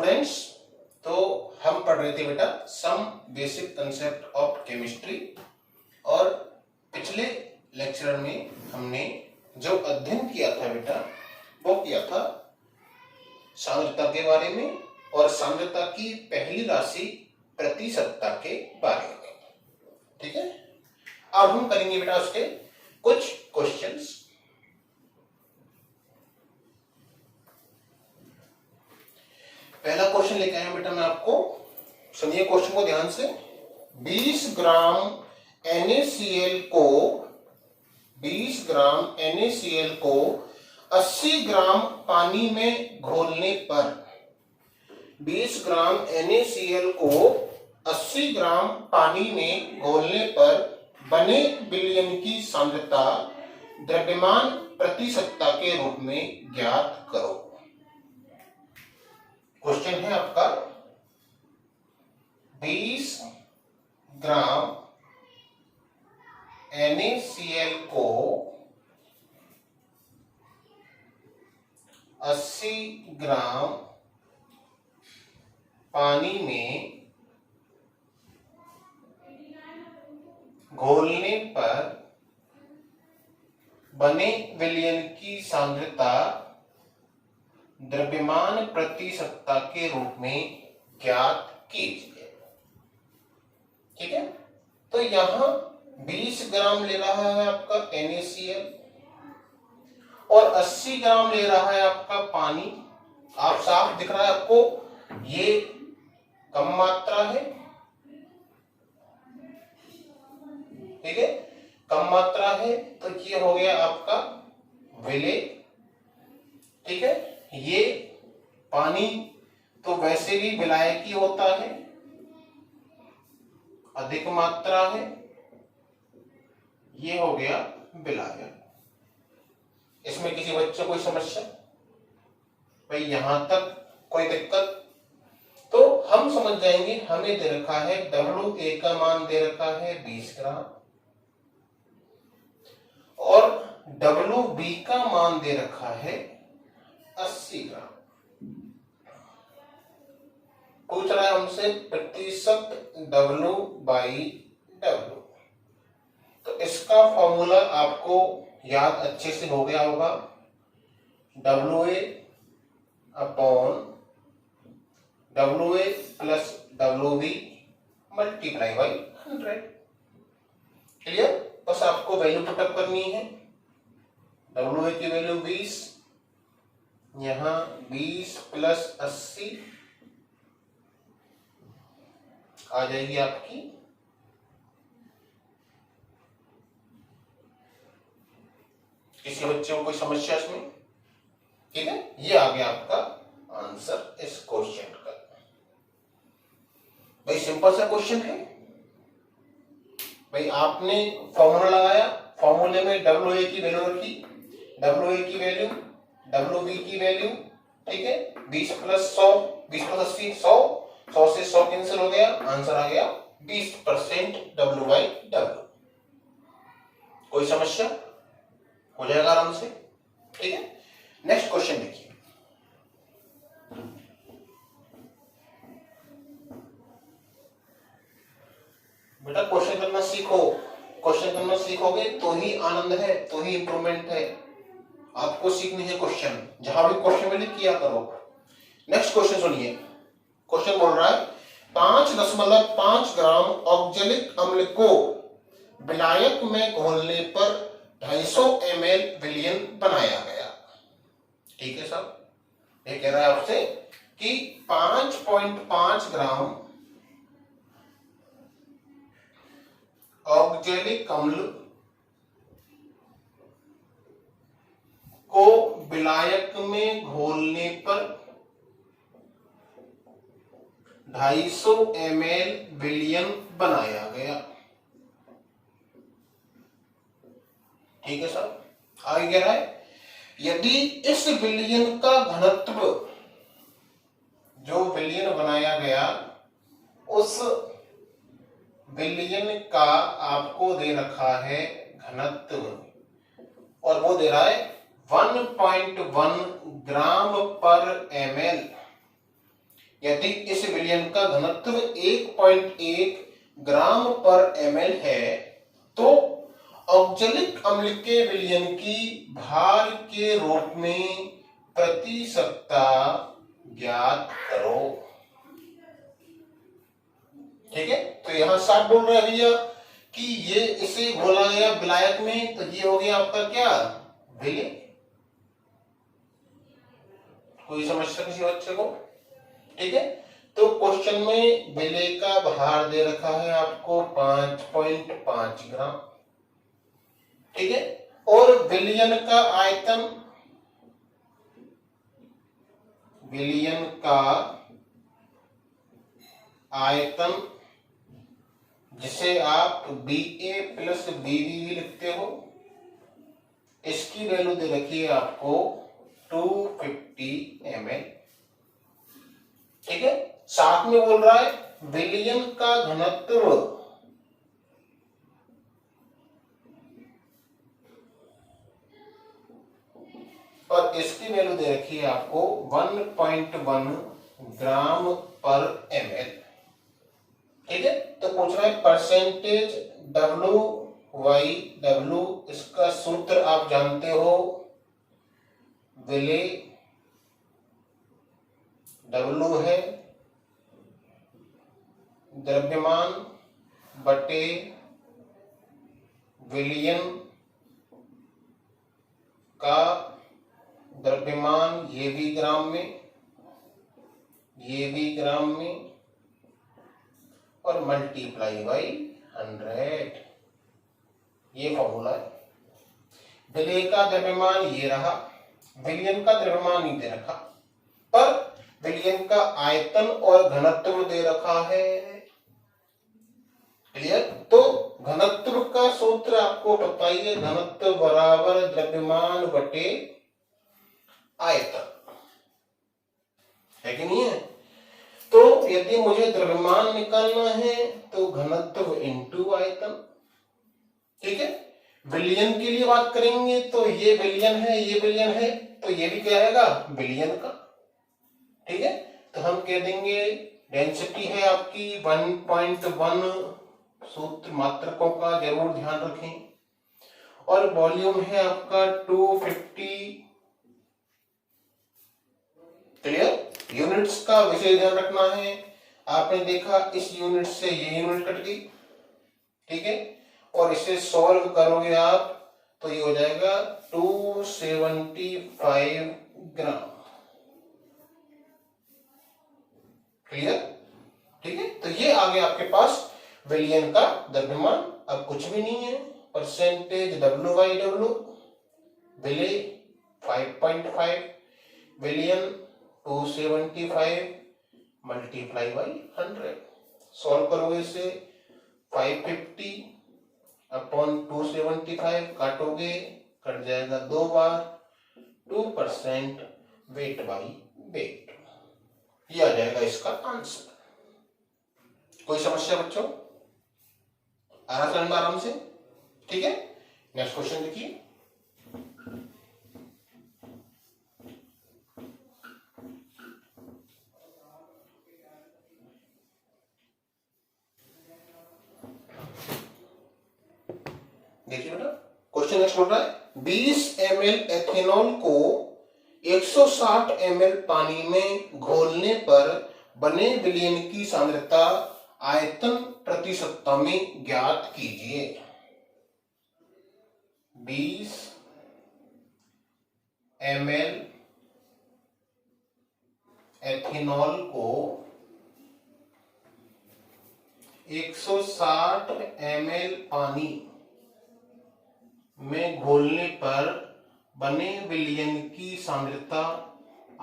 Students, तो हम पढ़ रहे थे बेटा some basic concept of chemistry और पिछले लेक्चर में हमने जो अध्ययन किया था बेटा वो किया था सांद्रता के बारे में और सांद्रता की पहली राशि प्रति सप्ताह के बारे में। ठीक है, अब हम करेंगे बेटा उसके कुछ क्वेश्चंस। पहला क्वेश्चन लेके आया बेटा मैं आपको, सुनिए क्वेश्चन को ध्यान से। 20 ग्राम NaCl को 80 ग्राम पानी में घोलने पर 20 ग्राम NaCl को 80 ग्राम पानी में घोलने पर बने विलयन की सांद्रता द्रव्यमान प्रति सप्ताह के रूप में ज्ञात करो। क्वेश्चन है आपका 20 ग्राम NaCl को 80 ग्राम पानी में घोलने पर बने विलयन की सांद्रता द्रव्यमान प्रति सप्ताह के रूप में ज्ञात कीजिए। ठीक है, तो यहां 20 ग्राम ले रहा है आपका NaCl और 80 ग्राम ले रहा है आपका पानी। आप साफ दिख रहा है आपको, ये कम मात्रा है। ठीक है, कम मात्रा है तो ये हो गया आपका विलेय। ठीक है, ये पानी तो वैसे भी विलायकी होता है, अधिक मात्रा है, ये हो गया विलायक। इसमें किसी बच्चे कोई समस्या भाई, यहां तक कोई दिक्कत? तो हम समझ जाएंगे। हमें दे रखा है WA का मान दे रखा है 20 ग्राम और WB का मान दे रखा है 80 ग्राम। पूछ रहा है हमसे प्रतिशत W/W। तो इसका फॉर्मूला आपको याद अच्छे से हो गया होगा, WA plus WB multiply by 100। Clear? बस आपको वैल्यू पुटअप करनी है। WA की वैल्यू 20, यहां 20 प्लस 80 आ जाएगी आपकी। किसी बच्चे को कोई समस्या इसमें? ठीक है, ये आ गया आपका आंसर इस क्वेश्चन का। भाई सिंपल सा क्वेश्चन है भाई, आपने फॉर्मूला लगाया, फॉर्मूले में WA की वैल्यू रखी, WA की वैल्यू, WB की वैल्यू। ठीक है, 20 प्लस 100, 20 प्लस 80 100, 100 से 100 कैंसिल हो गया, आंसर आ गया 20% W/W। कोई समस्या? हो जाएगा आराम से। ठीक है, नेक्स्ट क्वेश्चन देखिए। बेटा क्वेश्चन करना सीखो, क्वेश्चन करना सीखोगे तो ही आनंद है, तो ही इंप्रूवमेंट है। आपको सीखनी है क्वेश्चन, जहां भी क्वेश्चन मिले किया करो। नेक्स्ट क्वेश्चन सुनिए। क्वेश्चन बोल रहा है 5.5 ग्राम ऑक्जेलिक अम्ल को विलायक में घोलने पर 250 ml विलयन बनाया गया। ठीक है साहब, ये कह रहा है आपसे कि 5.5 ग्राम ऑक्जेलिक अम्ल को विलायक में घोलने पर 250 ml विलयन बनाया गया। ठीक है साहब, आगे कह रहा है यदि इस विलयन का घनत्व, जो विलयन बनाया गया उस विलयन का आपको दे रखा है घनत्व, और वो दे रहा है 1.1 ग्राम पर ml। यदि इस विलयन का घनत्व 1.1 ग्राम पर ml है तो ऑक्जेलिक अम्ल के विलयन की भार के रूप में प्रति सप्ताह ज्ञात करो। ठीक है, तो यहां साफ बोल रहे हैं भैया कि ये इसे घोला गया विलायक में, तो ये हो गया आपका क्या, विलय। कोई समस्या किसी बच्चे को? ठीक है, तो क्वेश्चन में विलय का भार दे रखा है आपको 5.5 ग्राम। ठीक है, और विलयन का आयतन, विलयन का आयतन जिसे आप BA प्लस BB भी लिखते हो, इसकी वैल्यू दे रखी है आपको 250 ml। ठीक है, साथ में बोल रहा है विलयन का घनत्व और इसकी वैल्यू दे रखी है आपको 1.1 ग्राम पर ml। ठीक है, तो पूछ रहा है परसेंटेज WYW, इसका सूत्र आप जानते हो, विलय W है द्रव्यमान बटे विलयन का द्रव्यमान, ये भी ग्राम में, ये भी ग्राम में, और मल्टीप्लाई बाई 100। ये फॉर्मूला है। विलय का द्रव्यमान ये रहा, विलयन का द्रव्यमान नहीं दे रखा, पर विलयन का आयतन और घनत्व दे रखा है। क्लियर? तो घनत्व का सूत्र आपको पता ही है, घनत्व बराबर द्रव्यमान बटे आयतन, है कि नहीं है? तो यदि मुझे द्रव्यमान निकालना है तो घनत्व इंटू आयतन। ठीक है, विलयन के लिए बात करेंगे तो ये विलयन है, ये विलयन है, तो ये भी क्या आएगा, विलयन का। ठीक है, तो हम कह देंगे डेंसिटी है आपकी 1.1, सूत्र मात्रकों का जरूर ध्यान रखें, और वॉल्यूम है आपका 250। क्लियर? यूनिट्स का विशेष ध्यान रखना है। आपने देखा इस यूनिट से ये यूनिट कट गई। ठीक है, और इसे सॉल्व करोगे आप तो ये हो जाएगा 275 ग्राम। क्लियर? ठीक है, तो ये आ गया आपके पास विलयन का द्रव्यमान। अब कुछ भी नहीं है, परसेंटेज WYW, विलय 5.5, विलयन 275 मल्टीप्लाई बाई 100। सॉल्व करोगे इसे 550 अपॉन 275, काटोगे कट जाएगा 2 बार, 2% वेट बाई वेट। ये आ जाएगा इसका आंसर। कोई समस्या बच्चों? आराम से। ठीक है, नेक्स्ट क्वेश्चन देखिए। देखिए बेटा, क्वेश्चन नेक्स्ट बोल रहा है 20 ml एथेनॉल को 160 ml पानी में घोलने पर बने विलयन की सांद्रता आयतन प्रति सप्ताह में ज्ञात कीजिए। 20 ml एथेनॉल को 160 ml पानी में घोलने पर बने विलयन की सांद्रता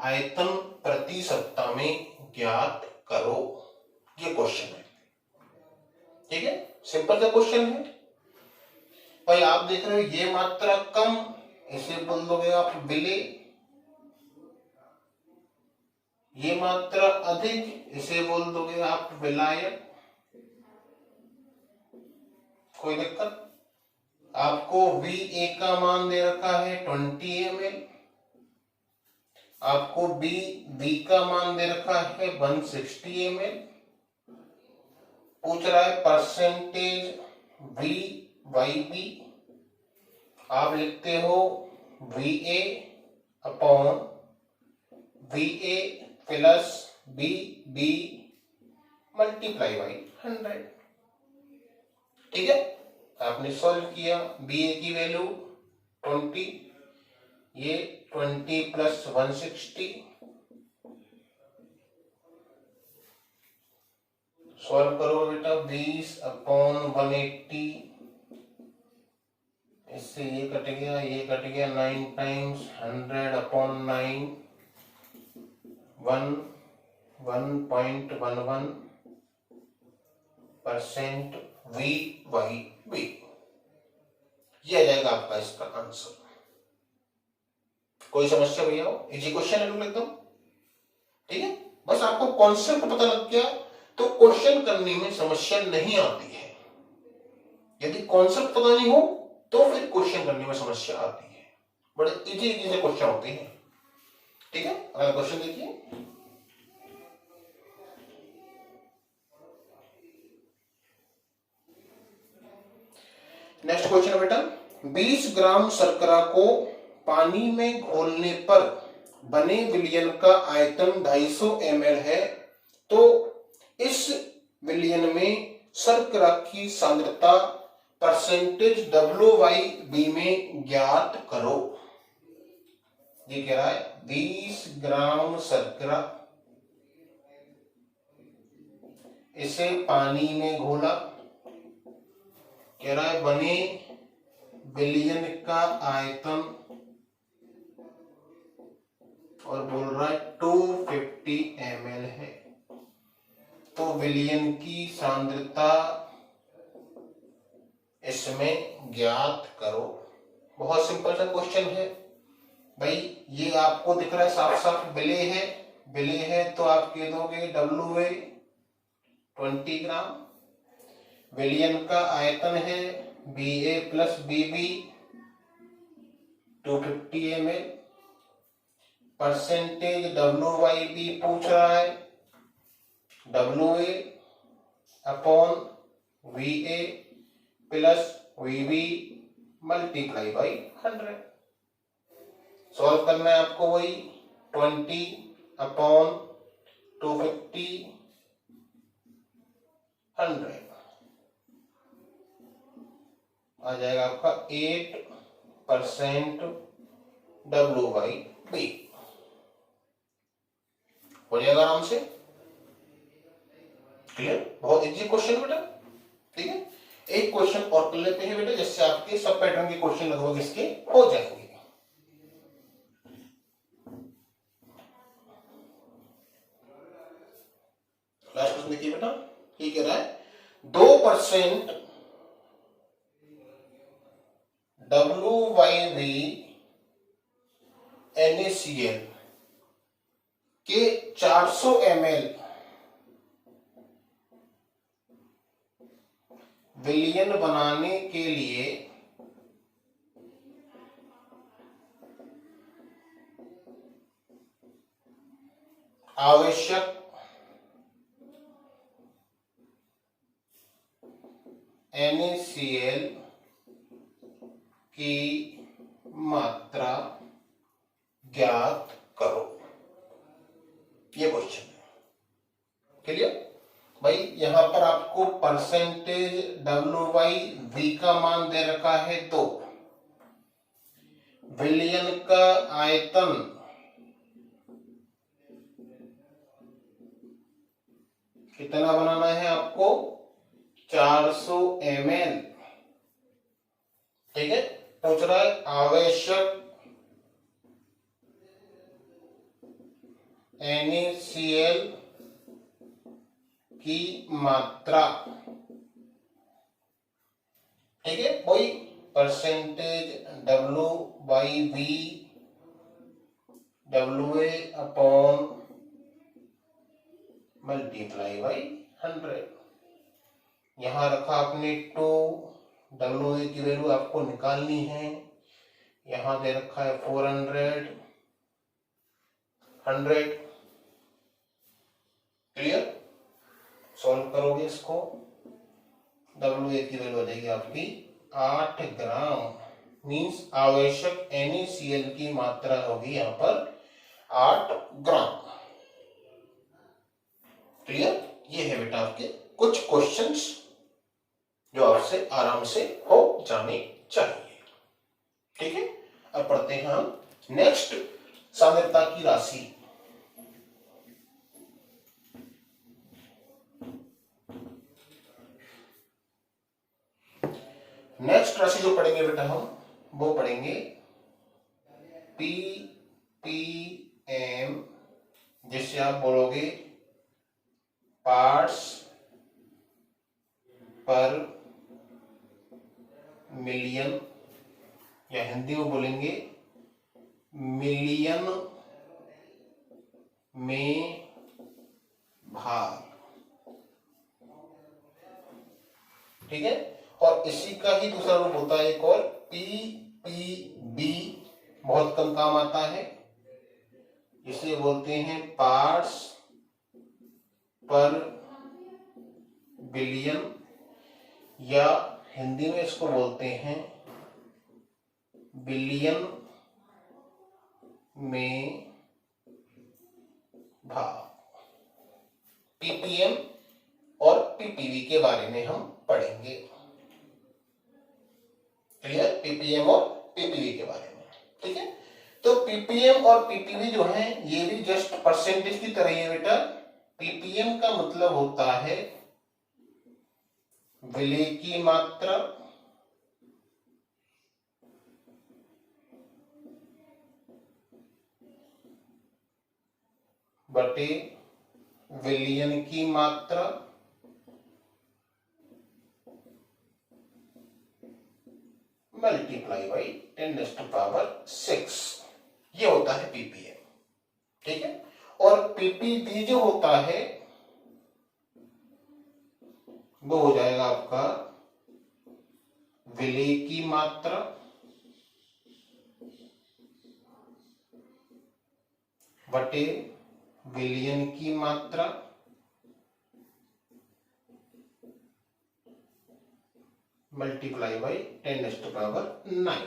आयतन प्रति सप्ताह में ज्ञात करो। ये क्वेश्चन है। ठीक है, सिंपल सा क्वेश्चन है भाई। आप देख रहे हो ये मात्रा कम, इसे बोल दोगे आप विलय। ये मात्रा अधिक, इसे बोल दोगे आप विलायक। कोई दिक्कत? आपको VA का मान दे रखा है 20 ml, आपको बी का मान दे रखा है 160 ml। पूछ रहा है परसेंटेज वी बाई बी। आप लिखते हो V A upon V A plus B B multiply by 100। ठीक है, आपने सॉल्व किया। बी ए की वैल्यू 20, ये 20 प्लस 160, सॉल्व करो बेटा। 20 अपॉन 180, इससे ये कट गया, ये कट गया। 9 times 100 upon 9, 1.11% V by B. ये आ जाएगा आपका इसका आंसर। कोई समस्या भैया हो? इजी क्वेश्चन है एकदम। ठीक है, बस आपको कॉन्सेप्ट पता लग गया तो क्वेश्चन करने में समस्या नहीं आती है। यदि कॉन्सेप्ट पता नहीं हो तो फिर क्वेश्चन करने में समस्या आती है। बड़े इजी इजी से क्वेश्चन होते हैं। ठीक है, अगला क्वेश्चन देखिए। नेक्स्ट क्वेश्चन है बेटा, 20 ग्राम शर्करा को पानी में घोलने पर बने विलयन का आयतन 250 ml है, तो इस विलयन में शर्करा की सांद्रता परसेंटेज W/B में ज्ञात करो। ये कह रहा है 20 ग्राम शर्करा, इसे पानी में घोला, कह रहा है बने विलयन का आयतन, और बोल रहा है 250 ml है, तो विलयन की सांद्रता इसमें ज्ञात करो। बहुत सिंपल सा क्वेश्चन है भाई। ये आपको दिख रहा है साफ साफ विले है तो आप कह दोगे WA 20 ग्राम। विलयन का आयतन है BA plus BB 250 ml। Percentage W/B पूछ रहा है, WA upon VA plus VB multiply by 100। Solve करना है आपको वही 20 अपॉन 250 100, आ जाएगा आपका 8% W/B। हो जाएगा आराम से। क्लियर? बहुत इजी क्वेश्चन बेटा। ठीक है, एक क्वेश्चन और कर लेते हैं बेटा, जिससे आपके सब पैटर्न के क्वेश्चन लगभग इसके हो जाएंगे। लास्ट क्वेश्चन देखिए बेटा, ये कह रहा है 2% W/V NaCl के 400 ml विलयन बनाने के लिए आवश्यक NaCl की मात्रा ज्ञात करो। ये क्वेश्चन है। क्लियर भाई? यहां पर आपको परसेंटेज W/V का मान दे रखा है 2, विलयन का आयतन कितना बनाना है आपको, 400 ml। ठीक है, पूछ रहा है आवश्यक NaCl की मात्रा। ठीक है, वही percentage W/V WA upon multiply by 100। यहां रखा आपने 2, WA की वैल्यू आपको निकालनी है। यहां दे रखा है 400 100। क्लियर? सॉल्व करोगे इसको, WA की वैल्यू आ जाएगी आपकी 8 ग्राम। मींस आवश्यक NaCl की मात्रा होगी यहाँ पर 8 ग्राम। क्लियर? ये है बेटा आपके कुछ क्वेश्चंस जो आपसे आराम से हो जाने चाहिए। ठीक है, अब पढ़ते हैं हम नेक्स्ट सांद्रता की राशि। नेक्स्ट राशि जो पढ़ेंगे बेटा हम वो पढ़ेंगे ppm, जिससे आप बोलोगे पार्ट्स पर मिलियन, या हिंदी में बोलेंगे मिलियन में भाग। ठीक है, और इसी का ही दूसरा रूप होता है एक और PPB, बहुत कम काम आता है, इसे बोलते हैं पार्ट्स पर बिलियन, या हिंदी में इसको बोलते हैं बिलियन में भाग। ppm और ppv के बारे में हम पढ़ेंगे। क्लियर? ppm और ppv के बारे में। ठीक है, तो ppm और ppv जो है ये भी जस्ट परसेंटेज की तरह ही है बेटा। ppm का मतलब होता है विलेय की मात्रा बटे विलयन की मात्रा मल्टीप्लाई बाई 10⁻⁶, ये होता है ppm। ठीक है, और ppb जो होता है वो हो जाएगा आपका विलेय की मात्रा बटे विलयन की मात्रा मल्टीप्लाई बाई 10⁻⁹।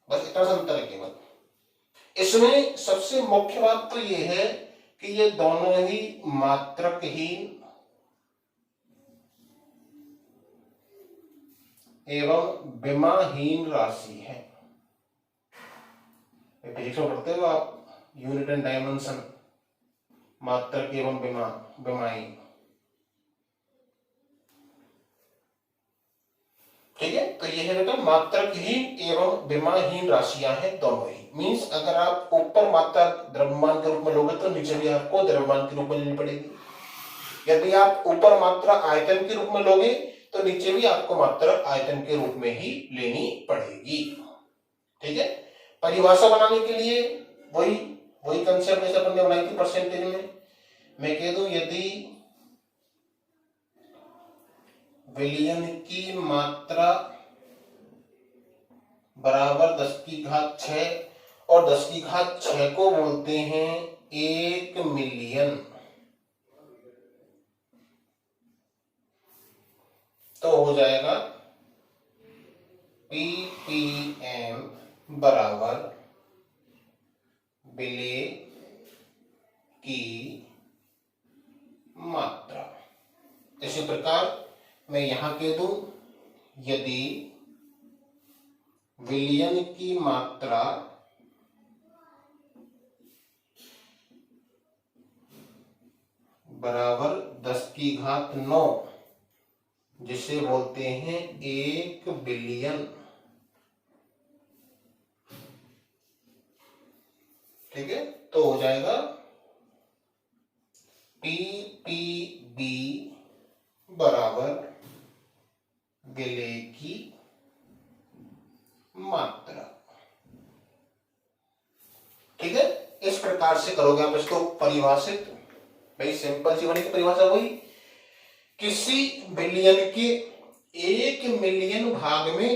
बस इतना अंतर है केवल। इसमें सबसे मुख्य बात तो ये है कि ये दोनों ही मात्रकहीन एवं विमाहीन राशि है। फिजिक्स में पढ़ते हो आप यूनिट एंड डायमेंशन, मात्रक एवं विमाहीन। ठीक है, तो ये है बेटा मात्रकहीन एवं विमाहीन राशियां हैं दोनों ही। मींस अगर आप ऊपर मात्रा द्रव्यमान के रूप में लोगे तो नीचे भी आपको द्रव्यमान के रूप में लेनी पड़ेगी। यदि आप ऊपर मात्रा आयतन के रूप में लोगे तो नीचे भी आपको मात्रा आयतन के रूप में ही लेनी पड़ेगी। ठीक है, परिभाषा बनाने के लिए वही कंसेप्ट जैसे अपन ने बनाई थी परसेंटेज में। मैं कह दूं यदि विलयन की मात्रा बराबर 10⁶, और 10⁶ को बोलते हैं 1 मिलियन, तो हो जाएगा ppm बराबर विलेय की मात्रा। इसी प्रकार मैं यहां कह दूं यदि विलयन की मात्रा बराबर 10⁹, जिसे बोलते हैं 1 बिलियन। ठीक है, तो हो जाएगा ppb बराबर विलेय की मात्रा। ठीक है, इस प्रकार से करोगे आप इसको परिभाषित। भाई सिंपल सी बनी परिभाषा वही, किसी विलयन के 1 मिलियन भाग में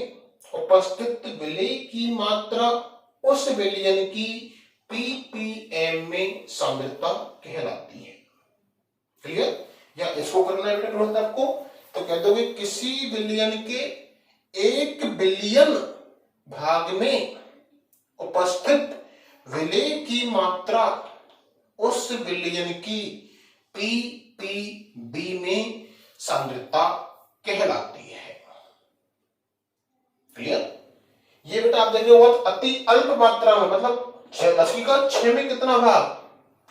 उपस्थित विलेय की मात्रा उस विलयन की ppm में सांद्रता कहलाती है। क्लियर? या इसको करना है बेटा आपको, तो कह दोगे किसी विलयन के 1 बिलियन भाग में उपस्थित विलेय की मात्रा उस विलयन की ppb में सांद्रता कहलाती है। क्लियर? ये बेटा आप देखिए बहुत अति अल्प मात्रा में, मतलब 10⁶ में कितना भाग,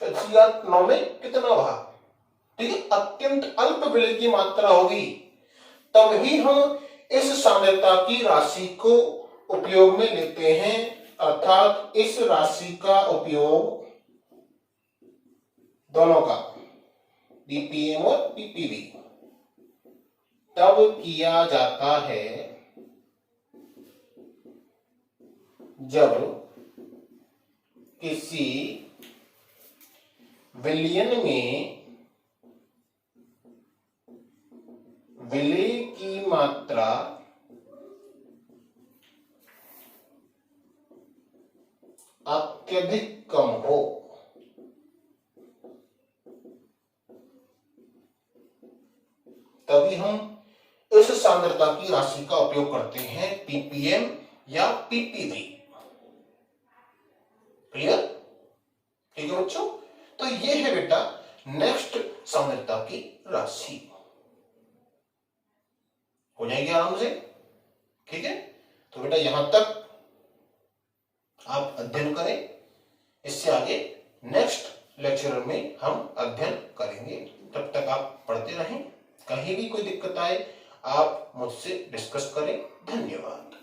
10⁹ में कितना भाग, ठीक है, अत्यंत अल्प विलेय की मात्रा होगी, तब ही हम इस सांद्रता की राशि को उपयोग में लेते हैं, अर्थात इस राशि का उपयोग दोनों का ppm और ppb तब किया जाता है जब किसी विलयन में विलेय की मात्रा अत्यधिक कम हो। तभी हम इस सांद्रता की राशि का उपयोग करते हैं, ppm या ppb। क्लियर? ठीक है बच्चों, तो ये है बेटा नेक्स्ट सांद्रता की राशि। हो जाएगी आराम से, ठीक है। तो बेटा यहां तक आप अध्ययन करें, इससे आगे नेक्स्ट लेक्चर में हम अध्ययन करेंगे। तब तक आप पढ़ते रहें, कहीं भी कोई दिक्कत आए आप मुझसे डिस्कस करें। धन्यवाद।